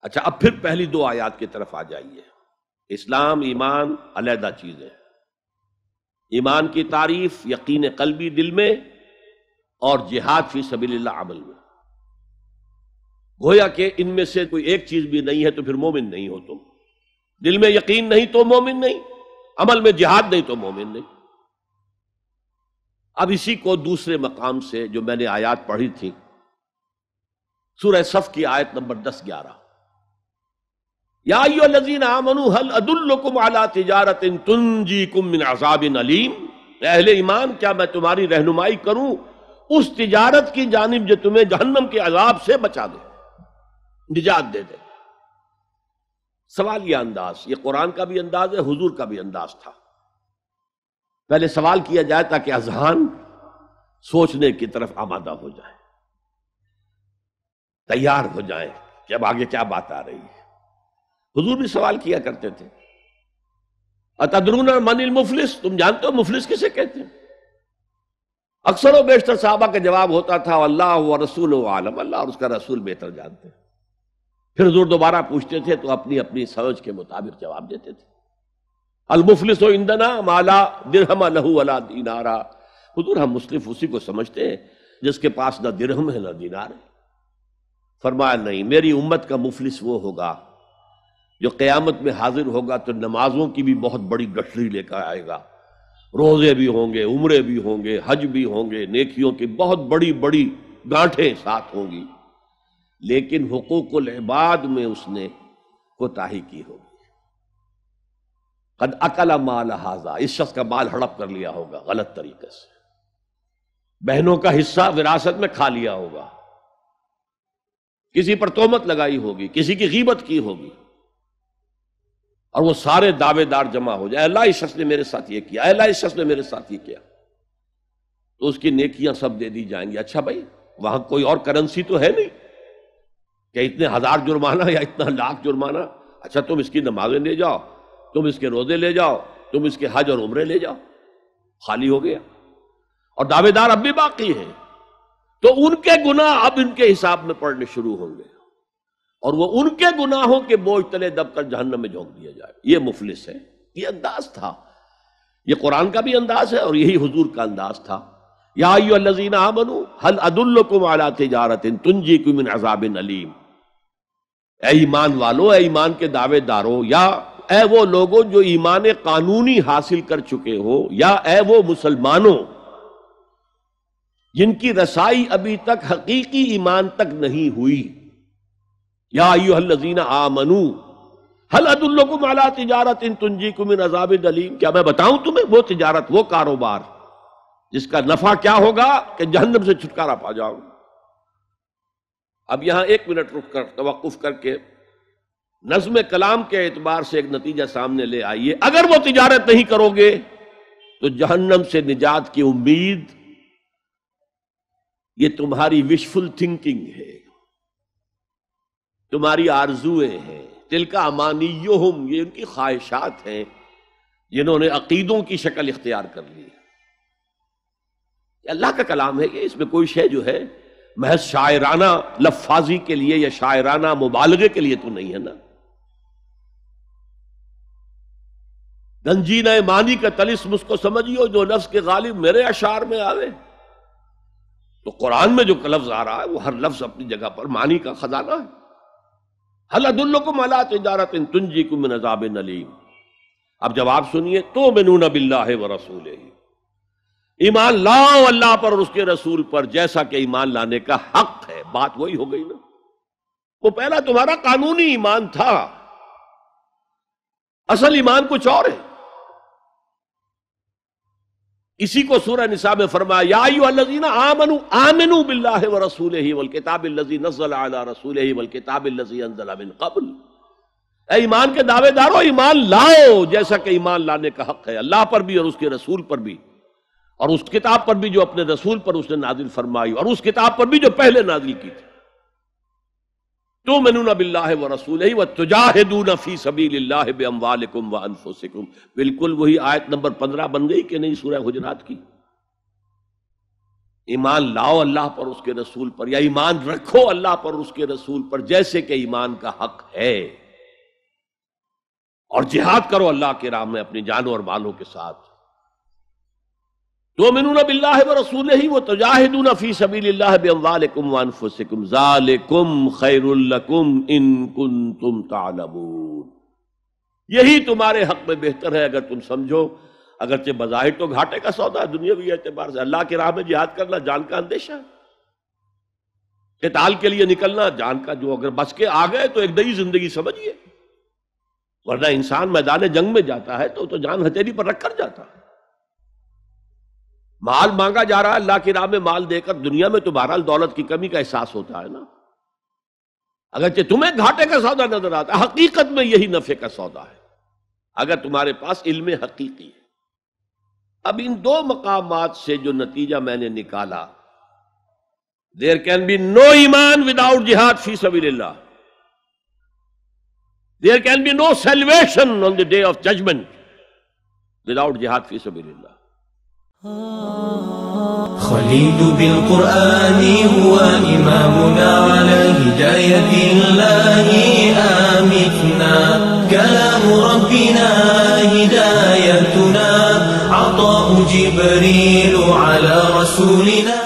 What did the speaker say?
اچھا، اب پھر پہلی دو آیات کی طرف آ جائیے. اسلام ایمان علیحدہ چیزیں. ایمان کی تعریف یقین قلبی دل میں اور جہاد فی سبیل اللہ عمل میں. گویا کہ ان میں سے کوئی ایک چیز بھی نہیں ہے تو پھر مومن نہیں ہو تم. دل میں یقین نہیں تو مومن نہیں، عمل میں جہاد نہیں تو مومن نہیں. اب اسی کو دوسرے مقام سے جو میں نے آیات پڑھی تھی، سورہ صف کی آیت نمبر 10-11، یا ایھا الذین آمنوا هل ادلکم علی تجارۃ تنجیکم من عذاب علیم. اہل ایمان، کیا میں تمہاری رہنمائی کروں اس تجارت کی جانب جو تمہیں جہنم کے عذاب سے بچا دے، نجات دے دے. سوالیہ انداز، یہ قرآن کا بھی انداز ہے، حضور کا بھی انداز تھا. پہلے سوال کیا جائے تاکہ اذہان سوچنے کی طرف آمادہ ہو جائے، تیار ہو جائیں کہ اب آگے کیا بات آ رہی ہے. حضور بھی سوال کیا کرتے تھے، اتدرون من المفلس، تم جانتے ہو مفلس کسے کہتے ہیں؟ اکثر و بیشتر صحابہ کا جواب ہوتا تھا اللہ ورسولہ عالم، اللہ اور اس کا رسول بہتر جانتے ہیں. پھر حضور دوبارہ پوچھتے تھے تو اپنی اپنی سمجھ کے مطابق جواب دیتے تھے. المفلس عندنا ما لا درہم لہ ولا دینار. حضور ہم مصرف اسی کو سمجھتے ہیں جس کے پاس نہ درہم ہے نہ دینار ہے. فرمایا نہیں، میری امت کا مفلس وہ ہوگا جو قیامت میں حاضر ہوگا تو نمازوں کی بھی بہت بڑی گٹھری لے کر آئے گا، روزے بھی ہوں گے، عمرے بھی ہوں گے، حج بھی ہوں گے، نیکیوں کی بہت بڑی بڑی گانٹھیں ساتھ ہوں گی، لیکن حقوق العباد میں اس نے کوتاہی کی ہوگی. قد اکل مال ھذا، اس شخص کا مال ہڑپ کر لیا ہوگا غلط طریقے سے، بہنوں کا حصہ وراثت میں کھا لیا ہوگا، کسی پر تہمت لگائی ہوگی، کسی کی غیبت کی ہوگی، اور وہ سارے دعوے دار جمع ہو جائے، اللہ اس شخص نے میرے ساتھ یہ کیا، اللہ اس شخص نے میرے ساتھ یہ کیا، تو اس کی نیکیاں سب دے دی جائیں گی. اچھا بھائی، وہاں کوئی اور کرنسی تو ہے نہیں کہ اتنے ہزار جرمانہ یا اتنا لاکھ جرمانہ. اچھا تم اس کی نمازیں لے جاؤ، تم اس کے روزے لے جاؤ، تم اس کے حج اور عمرے لے جاؤ، خالی ہو گیا. اور دعوے دار اب بھی باقی ہیں، تو ان کے گناہ اب ان کے حساب میں پڑنے شروع ہوں گے، اور وہ ان کے گناہوں کے بوجھ تلے دب کر جہنم میں جھونک دیا جائے. یہ مفلس ہے. یہ انداز تھا، یہ قرآن کا بھی انداز ہے اور یہی حضور کا انداز تھا. یا ایھا الذین آمنوا هل ادلکم علی تجارۃ تنجیکم من عذاب علیم. اے ایمان والو، اے ایمان کے دعوے دارو، یا اے وہ لوگوں جو ایمان قانونی حاصل کر چکے ہو، یا اے وہ مسلمانوں جن کی رسائی ابھی تک حقیقی ایمان تک نہیں ہوئی. یا ایھا الذین آمنوا هل ادلکم علی تجارۃ تنجیکم من عذاب علیم. کیا میں بتاؤں تمہیں وہ تجارت، وہ کاروبار جس کا نفع کیا ہوگا کہ جہنم سے چھٹکارا پا جاؤ. اب یہاں ایک منٹ رک کر توقف کر کے نظم کلام کے اعتبار سے ایک نتیجہ سامنے لے آئیے. اگر وہ تجارت نہیں کرو گے تو جہنم سے نجات کی امید یہ تمہاری وشفل تھنکنگ ہے، تمہاری آرزویں ہیں. تلک امانیہم، یہ ان کی خواہشات ہیں جنہوں نے عقیدوں کی شکل اختیار کر لی. اللہ کا کلام ہے کہ اس میں کوئی شے جو ہے محض شاعرانہ لفاظی کے لیے یا شاعرانہ مبالغے کے لیے تو نہیں ہے نا. گنجینہ معنی کا طلسم اس کو سمجھیو جو لفظ کے غالب میرے اشعار میں آوے. تو قرآن میں جو لفظ آ رہا ہے وہ ہر لفظ اپنی جگہ پر معنی کا خزانہ ہے. هل ادلکم علی تجارۃ تنجیکم من عذاب علیم. اب جواب سنیے، تؤمنون باللہ ورسولہ، ایمان لاؤ اللہ پر اور اس کے رسول پر جیسا کہ ایمان لانے کا حق ہے. بات وہی ہو گئی نا، وہ پہلا تمہارا قانونی ایمان تھا، اصل ایمان کچھ اور ہے. اسی کو سورہ نساء میں فرمایا یا ایھا الذین آمنوا آمنوا باللہ ورسولہ والکتاب الذی نزل علی رسولہ والکتاب الذی انزل من قبل. اے ایمان کے دعوے دارو، ایمان لاؤ جیسا کہ ایمان لانے کا حق ہے، اللہ پر بھی اور اس کے رسول پر بھی، اور اس کتاب پر بھی جو اپنے رسول پر اس نے نازل فرمائی، اور اس کتاب پر بھی جو پہلے نازل کی تھی. تؤمنون باللہ ورسولہ وتجاہدون فی سبیل اللہ باموالکم وانفسکم. بالکل وہی آیت نمبر 15 بن گئی کہ نہیں سورہ حجرات کی. ایمان لاؤ اللہ پر اس کے رسول پر، یا ایمان رکھو اللہ پر اس کے رسول پر جیسے کہ ایمان کا حق ہے، اور جہاد کرو اللہ کے راہ میں اپنی جانوں اور مالوں کے ساتھ۔ تؤمنون باللہ ورسولہ وتجاہدون فی سبیل اللہ باموالکم وانفسکم ذالکم خیر لکم ان کنتم تعلمون، یہی تمہارے حق میں بہتر ہے اگر تم سمجھو۔ اگرچہ بظاہر تو گھاٹے کا سودا ہے دنیاوی اعتبار سے، اللہ کی راہ میں جہاد کرنا جان کا اندیشہ ہے، قتال کے لیے نکلنا جان کا، جو اگر بچ کے آ گئے تو ایک نئی زندگی سمجھیے، ورنہ انسان میدان جنگ میں جاتا ہے تو جان ہتھیلی پر رکھ کر جاتا ہے۔ مال مانگا جا رہا ہے اللہ کی راہ میں، مال دے کر دنیا میں تو بہرحال دولت کی کمی کا احساس ہوتا ہے نا، اگرچہ تمہیں گھاٹے کا سودا نظر آتا ہے، حقیقت میں یہی نفع کا سودا ہے اگر تمہارے پاس علم حقیقی ہے۔ اب ان دو مقامات سے جو نتیجہ میں نے نکالا، there can be no ایمان without jihad فی سبیل اللہ، there can be no salvation on the day of judgment without jihad فی سبیل اللہ۔ خليل بالقرآن هو إمامنا على هداية الله آمتنا، كلام ربنا هدايتنا، عطاء جبريل على رسولنا۔